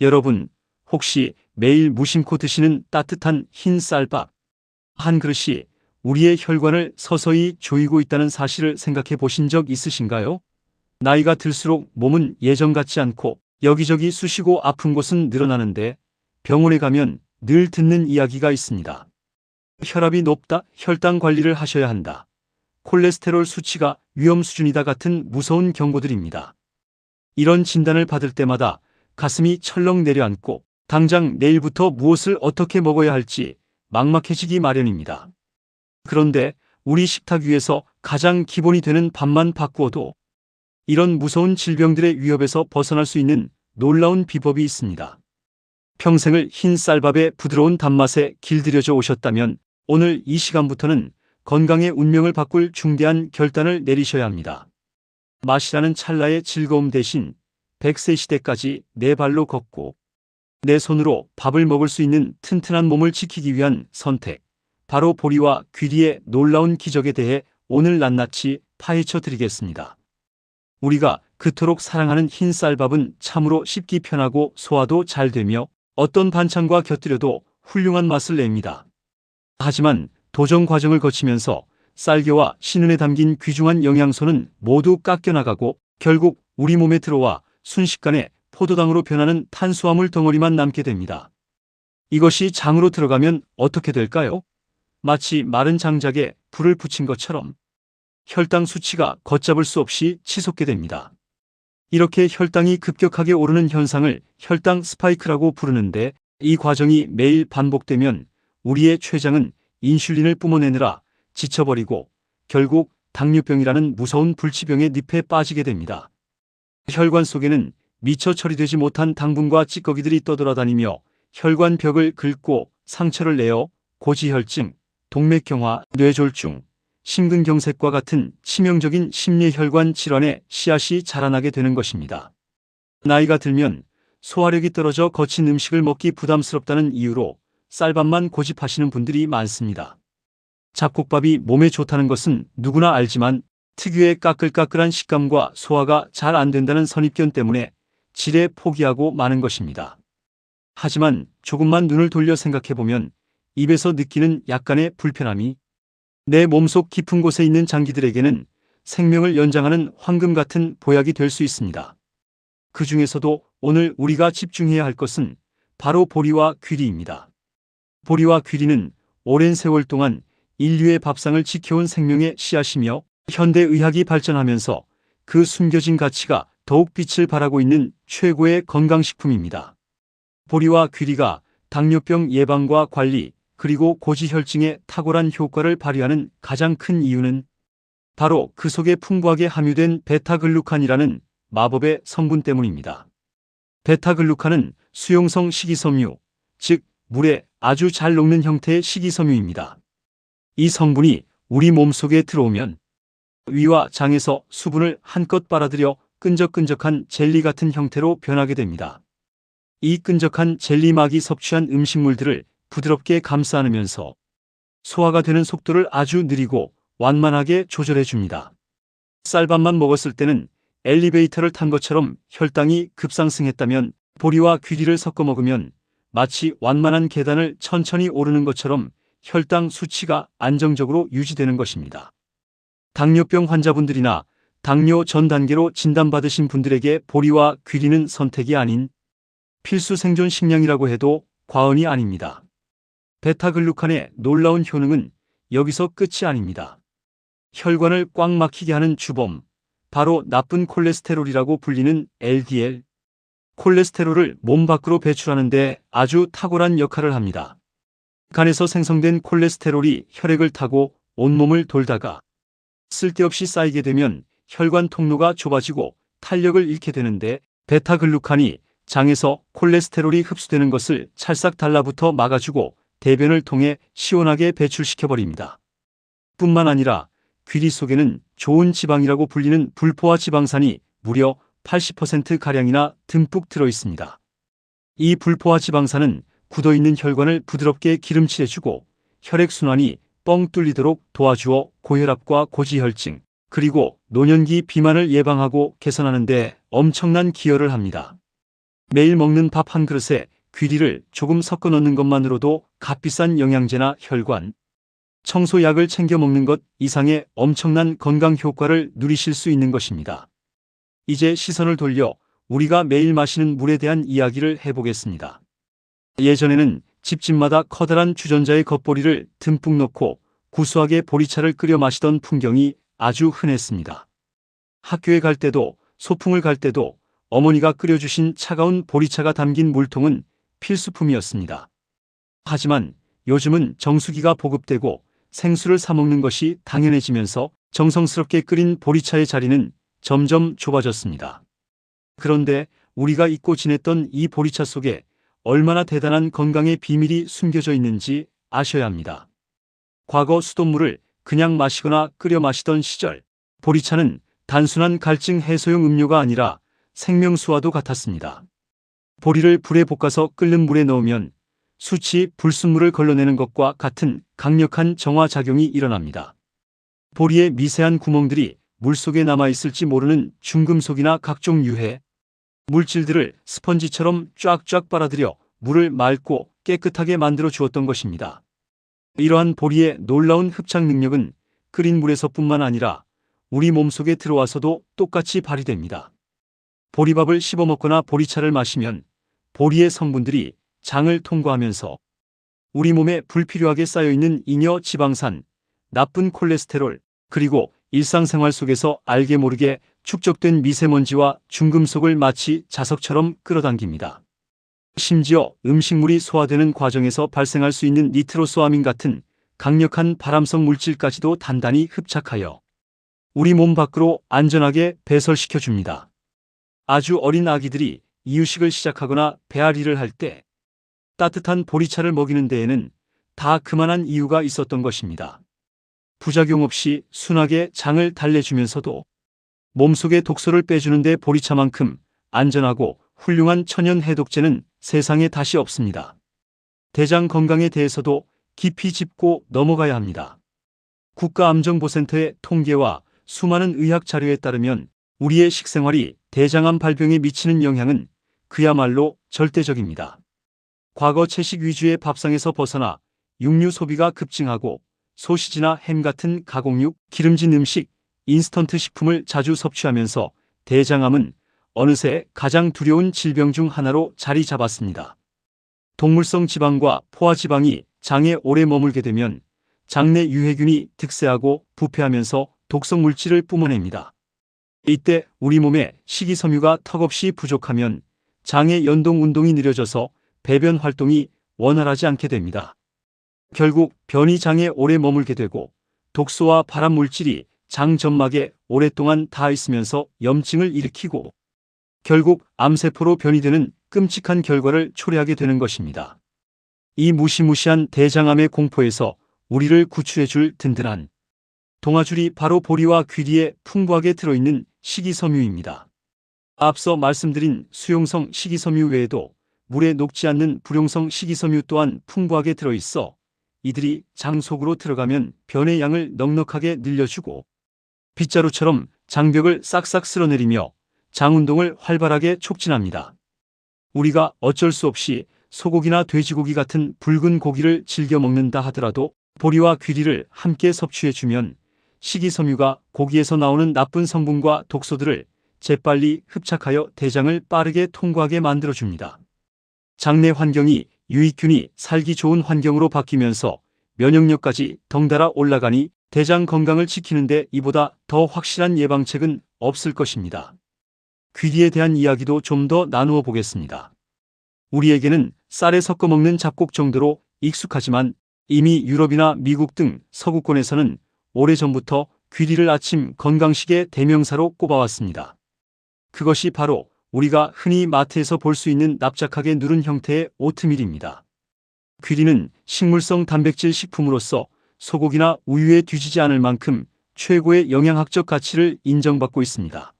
여러분, 혹시 매일 무심코 드시는 따뜻한 흰 쌀밥 한 그릇이 우리의 혈관을 서서히 조이고 있다는 사실을 생각해 보신 적 있으신가요? 나이가 들수록 몸은 예전 같지 않고 여기저기 쑤시고 아픈 곳은 늘어나는데 병원에 가면 늘 듣는 이야기가 있습니다. 혈압이 높다, 혈당 관리를 하셔야 한다, 콜레스테롤 수치가 위험 수준이다 같은 무서운 경고들입니다. 이런 진단을 받을 때마다 가슴이 철렁 내려앉고 당장 내일부터 무엇을 어떻게 먹어야 할지 막막해지기 마련입니다. 그런데 우리 식탁 위에서 가장 기본이 되는 밥만 바꾸어도 이런 무서운 질병들의 위협에서 벗어날 수 있는 놀라운 비법이 있습니다. 평생을 흰 쌀밥의 부드러운 단맛에 길들여져 오셨다면 오늘 이 시간부터는 건강의 운명을 바꿀 중대한 결단을 내리셔야 합니다. 맛이라는 찰나의 즐거움 대신 100세 시대까지 내 발로 걷고 내 손으로 밥을 먹을 수 있는 튼튼한 몸을 지키기 위한 선택, 바로 보리와 귀리의 놀라운 기적에 대해 오늘 낱낱이 파헤쳐 드리겠습니다. 우리가 그토록 사랑하는 흰 쌀밥은 참으로 씹기 편하고 소화도 잘 되며 어떤 반찬과 곁들여도 훌륭한 맛을 냅니다. 하지만 도전 과정을 거치면서 쌀겨와 신은에 담긴 귀중한 영양소는 모두 깎여나가고 결국 우리 몸에 들어와 순식간에 포도당으로 변하는 탄수화물 덩어리만 남게 됩니다. 이것이 장으로 들어가면 어떻게 될까요? 마치 마른 장작에 불을 붙인 것처럼 혈당 수치가 걷잡을 수 없이 치솟게 됩니다. 이렇게 혈당이 급격하게 오르는 현상을 혈당 스파이크라고 부르는데 이 과정이 매일 반복되면 우리의 췌장은 인슐린을 뿜어내느라 지쳐버리고 결국 당뇨병이라는 무서운 불치병의 늪에 빠지게 됩니다. 혈관 속에는 미처 처리되지 못한 당분과 찌꺼기들이 떠돌아다니며 혈관벽을 긁고 상처를 내어 고지혈증, 동맥경화, 뇌졸중, 심근경색과 같은 치명적인 심뇌혈관 질환의 씨앗이 자라나게 되는 것입니다. 나이가 들면 소화력이 떨어져 거친 음식을 먹기 부담스럽다는 이유로 쌀밥만 고집하시는 분들이 많습니다. 잡곡밥이 몸에 좋다는 것은 누구나 알지만 특유의 까끌까끌한 식감과 소화가 잘 안 된다는 선입견 때문에 지레 포기하고 마는 것입니다. 하지만 조금만 눈을 돌려 생각해보면 입에서 느끼는 약간의 불편함이 내 몸속 깊은 곳에 있는 장기들에게는 생명을 연장하는 황금 같은 보약이 될 수 있습니다. 그 중에서도 오늘 우리가 집중해야 할 것은 바로 보리와 귀리입니다. 보리와 귀리는 오랜 세월 동안 인류의 밥상을 지켜온 생명의 씨앗이며 현대의학이 발전하면서 그 숨겨진 가치가 더욱 빛을 발하고 있는 최고의 건강식품입니다. 보리와 귀리가 당뇨병 예방과 관리, 그리고 고지혈증에 탁월한 효과를 발휘하는 가장 큰 이유는 바로 그 속에 풍부하게 함유된 베타글루칸이라는 마법의 성분 때문입니다. 베타글루칸은 수용성 식이섬유, 즉 물에 아주 잘 녹는 형태의 식이섬유입니다. 이 성분이 우리 몸속에 들어오면 위와 장에서 수분을 한껏 빨아들여 끈적끈적한 젤리 같은 형태로 변하게 됩니다. 이 끈적한 젤리막이 섭취한 음식물들을 부드럽게 감싸 안으면서 소화가 되는 속도를 아주 느리고 완만하게 조절해 줍니다. 쌀밥만 먹었을 때는 엘리베이터를 탄 것처럼 혈당이 급상승했다면 보리와 귀리를 섞어 먹으면 마치 완만한 계단을 천천히 오르는 것처럼 혈당 수치가 안정적으로 유지되는 것입니다. 당뇨병 환자분들이나 당뇨 전 단계로 진단받으신 분들에게 보리와 귀리는 선택이 아닌 필수 생존 식량이라고 해도 과언이 아닙니다. 베타글루칸의 놀라운 효능은 여기서 끝이 아닙니다. 혈관을 꽉 막히게 하는 주범, 바로 나쁜 콜레스테롤이라고 불리는 LDL. 콜레스테롤을 몸 밖으로 배출하는 데 아주 탁월한 역할을 합니다. 간에서 생성된 콜레스테롤이 혈액을 타고 온몸을 돌다가 쓸데없이 쌓이게 되면 혈관 통로가 좁아지고 탄력을 잃게 되는데 베타글루칸이 장에서 콜레스테롤이 흡수되는 것을 찰싹 달라붙어 막아주고 대변을 통해 시원하게 배출시켜버립니다. 뿐만 아니라 귀리 속에는 좋은 지방이라고 불리는 불포화 지방산이 무려 80%가량이나 듬뿍 들어있습니다. 이 불포화 지방산은 굳어있는 혈관을 부드럽게 기름칠해주고 혈액순환이 뻥 뚫리도록 도와주어 고혈압과 고지혈증, 그리고 노년기 비만을 예방하고 개선하는 데 엄청난 기여를 합니다. 매일 먹는 밥 한 그릇에 귀리를 조금 섞어 넣는 것만으로도 값비싼 영양제나 혈관, 청소약을 챙겨 먹는 것 이상의 엄청난 건강 효과를 누리실 수 있는 것입니다. 이제 시선을 돌려 우리가 매일 마시는 물에 대한 이야기를 해보겠습니다. 예전에는 집집마다 커다란 주전자에 겉보리를 듬뿍 넣고 구수하게 보리차를 끓여 마시던 풍경이 아주 흔했습니다. 학교에 갈 때도 소풍을 갈 때도 어머니가 끓여주신 차가운 보리차가 담긴 물통은 필수품이었습니다. 하지만 요즘은 정수기가 보급되고 생수를 사 먹는 것이 당연해지면서 정성스럽게 끓인 보리차의 자리는 점점 좁아졌습니다. 그런데 우리가 잊고 지냈던 이 보리차 속에 얼마나 대단한 건강의 비밀이 숨겨져 있는지 아셔야 합니다. 과거 수돗물을 그냥 마시거나 끓여 마시던 시절, 보리차는 단순한 갈증 해소용 음료가 아니라 생명수와도 같았습니다. 보리를 불에 볶아서 끓는 물에 넣으면 수치 불순물을 걸러내는 것과 같은 강력한 정화작용이 일어납니다. 보리의 미세한 구멍들이 물속에 남아있을지 모르는 중금속이나 각종 유해, 물질들을 스펀지처럼 쫙쫙 빨아들여 물을 맑고 깨끗하게 만들어 주었던 것입니다. 이러한 보리의 놀라운 흡착 능력은 끓인 물에서뿐만 아니라 우리 몸속에 들어와서도 똑같이 발휘됩니다. 보리밥을 씹어 먹거나 보리차를 마시면 보리의 성분들이 장을 통과하면서 우리 몸에 불필요하게 쌓여있는 잉여 지방산, 나쁜 콜레스테롤, 그리고 일상생활 속에서 알게 모르게 축적된 미세먼지와 중금속을 마치 자석처럼 끌어당깁니다. 심지어 음식물이 소화되는 과정에서 발생할 수 있는 니트로소아민 같은 강력한 발암성 물질까지도 단단히 흡착하여 우리 몸 밖으로 안전하게 배설시켜 줍니다. 아주 어린 아기들이 이유식을 시작하거나 배앓이를 할 때 따뜻한 보리차를 먹이는 데에는 다 그만한 이유가 있었던 것입니다. 부작용 없이 순하게 장을 달래주면서도 몸속의 독소를 빼주는 데 보리차만큼 안전하고 훌륭한 천연 해독제는 세상에 다시 없습니다. 대장 건강에 대해서도 깊이 짚고 넘어가야 합니다. 국가암정보센터의 통계와 수많은 의학 자료에 따르면 우리의 식생활이 대장암 발병에 미치는 영향은 그야말로 절대적입니다. 과거 채식 위주의 밥상에서 벗어나 육류 소비가 급증하고 소시지나 햄 같은 가공육, 기름진 음식, 인스턴트 식품을 자주 섭취하면서 대장암은 어느새 가장 두려운 질병 중 하나로 자리 잡았습니다. 동물성 지방과 포화지방이 장에 오래 머물게 되면 장내 유해균이 득세하고 부패하면서 독성 물질을 뿜어냅니다. 이때 우리 몸에 식이섬유가 턱없이 부족하면 장의 연동 운동이 느려져서 배변 활동이 원활하지 않게 됩니다. 결국 변이 장에 오래 머물게 되고 독소와 발암 물질이 장 점막에 오랫동안 닿아 있으면서 염증을 일으키고 결국 암세포로 변이되는 끔찍한 결과를 초래하게 되는 것입니다. 이 무시무시한 대장암의 공포에서 우리를 구출해줄 든든한 동아줄이 바로 보리와 귀리에 풍부하게 들어있는 식이섬유입니다. 앞서 말씀드린 수용성 식이섬유 외에도 물에 녹지 않는 불용성 식이섬유 또한 풍부하게 들어있어 이들이 장 속으로 들어가면 변의 양을 넉넉하게 늘려주고 빗자루처럼 장벽을 싹싹 쓸어내리며 장 운동을 활발하게 촉진합니다. 우리가 어쩔 수 없이 소고기나 돼지고기 같은 붉은 고기를 즐겨 먹는다 하더라도 보리와 귀리를 함께 섭취해주면 식이섬유가 고기에서 나오는 나쁜 성분과 독소들을 재빨리 흡착하여 대장을 빠르게 통과하게 만들어줍니다. 장내 환경이 유익균이 살기 좋은 환경으로 바뀌면서 면역력까지 덩달아 올라가니 대장 건강을 지키는데 이보다 더 확실한 예방책은 없을 것입니다. 귀리에 대한 이야기도 좀 더 나누어 보겠습니다. 우리에게는 쌀에 섞어 먹는 잡곡 정도로 익숙하지만 이미 유럽이나 미국 등 서구권에서는 오래전부터 귀리를 아침 건강식의 대명사로 꼽아왔습니다. 그것이 바로 우리가 흔히 마트에서 볼 수 있는 납작하게 누른 형태의 오트밀입니다. 귀리는 식물성 단백질 식품으로서 소고기나 우유에 뒤지지 않을 만큼 최고의 영양학적 가치를 인정받고 있습니다.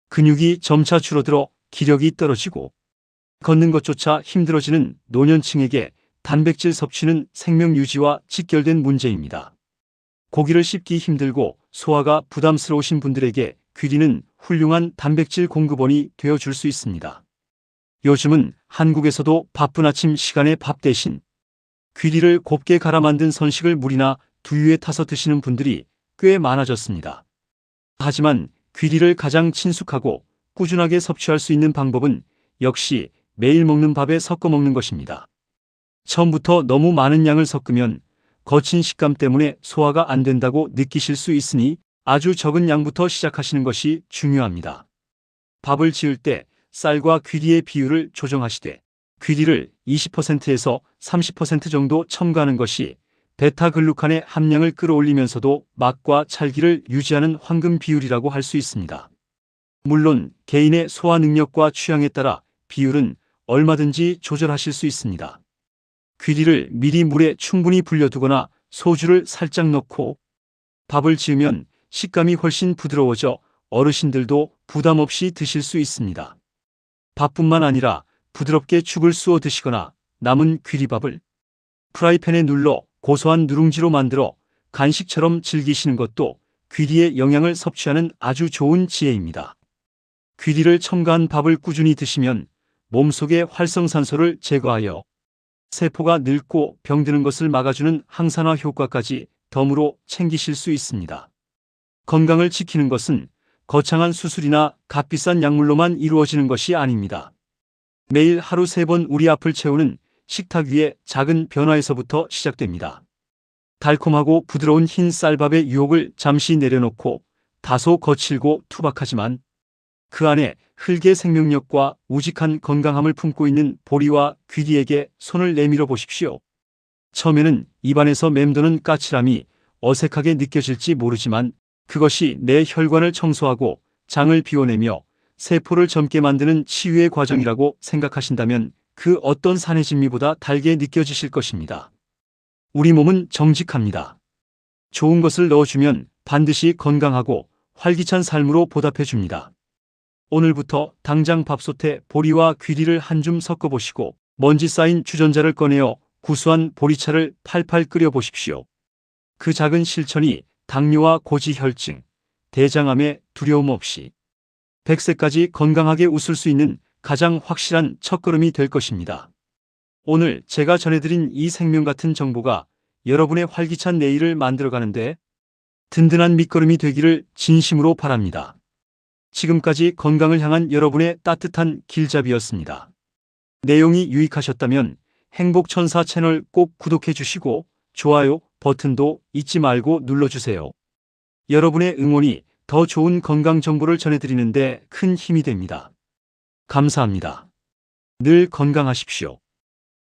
근육이 점차 줄어들어 기력이 떨어지고 걷는 것조차 힘들어지는 노년층에게 단백질 섭취는 생명 유지와 직결된 문제입니다. 고기를 씹기 힘들고 소화가 부담스러우신 분들에게 귀리는 훌륭한 단백질 공급원이 되어줄 수 있습니다. 요즘은 한국에서도 바쁜 아침 시간에 밥 대신 귀리를 곱게 갈아 만든 선식을 물이나 두유에 타서 드시는 분들이 꽤 많아졌습니다. 하지만 귀리를 가장 친숙하고 꾸준하게 섭취할 수 있는 방법은 역시 매일 먹는 밥에 섞어 먹는 것입니다. 처음부터 너무 많은 양을 섞으면 거친 식감 때문에 소화가 안 된다고 느끼실 수 있으니 아주 적은 양부터 시작하시는 것이 중요합니다. 밥을 지을 때 쌀과 귀리의 비율을 조정하시되 귀리를 20%에서 30% 정도 첨가하는 것이 베타글루칸의 함량을 끌어올리면서도 맛과 찰기를 유지하는 황금 비율이라고 할 수 있습니다. 물론 개인의 소화 능력과 취향에 따라 비율은 얼마든지 조절하실 수 있습니다. 귀리를 미리 물에 충분히 불려두거나 소주를 살짝 넣고 밥을 지으면 식감이 훨씬 부드러워져 어르신들도 부담 없이 드실 수 있습니다. 밥뿐만 아니라 부드럽게 죽을 쑤어 드시거나 남은 귀리밥을 프라이팬에 눌러 고소한 누룽지로 만들어 간식처럼 즐기시는 것도 귀리의 영양을 섭취하는 아주 좋은 지혜입니다. 귀리를 첨가한 밥을 꾸준히 드시면 몸속의 활성산소를 제거하여 세포가 늙고 병드는 것을 막아주는 항산화 효과까지 덤으로 챙기실 수 있습니다. 건강을 지키는 것은 거창한 수술이나 값비싼 약물로만 이루어지는 것이 아닙니다. 매일 하루 3번 우리 앞을 채우는 식탁 위의 작은 변화에서부터 시작됩니다. 달콤하고 부드러운 흰 쌀밥의 유혹을 잠시 내려놓고 다소 거칠고 투박하지만 그 안에 흙의 생명력과 우직한 건강함을 품고 있는 보리와 귀리에게 손을 내밀어 보십시오. 처음에는 입안에서 맴도는 까칠함이 어색하게 느껴질지 모르지만 그것이 내 혈관을 청소하고 장을 비워내며 세포를 젊게 만드는 치유의 과정이라고 생각하신다면 그 어떤 산의 진미보다 달게 느껴지실 것입니다. 우리 몸은 정직합니다. 좋은 것을 넣어주면 반드시 건강하고 활기찬 삶으로 보답해줍니다. 오늘부터 당장 밥솥에 보리와 귀리를 한 줌 섞어보시고 먼지 쌓인 주전자를 꺼내어 구수한 보리차를 팔팔 끓여 보십시오. 그 작은 실천이 당뇨와 고지혈증, 대장암에 두려움 없이 100세까지 건강하게 웃을 수 있는 가장 확실한 첫걸음이 될 것입니다. 오늘 제가 전해드린 이 생명 같은 정보가 여러분의 활기찬 내일을 만들어가는데 든든한 밑거름이 되기를 진심으로 바랍니다. 지금까지 건강을 향한 여러분의 따뜻한 길잡이였습니다. 내용이 유익하셨다면 행복천사 채널 꼭 구독해 주시고 좋아요 버튼도 잊지 말고 눌러주세요. 여러분의 응원이 더 좋은 건강 정보를 전해드리는데 큰 힘이 됩니다. 감사합니다. 늘 건강하십시오.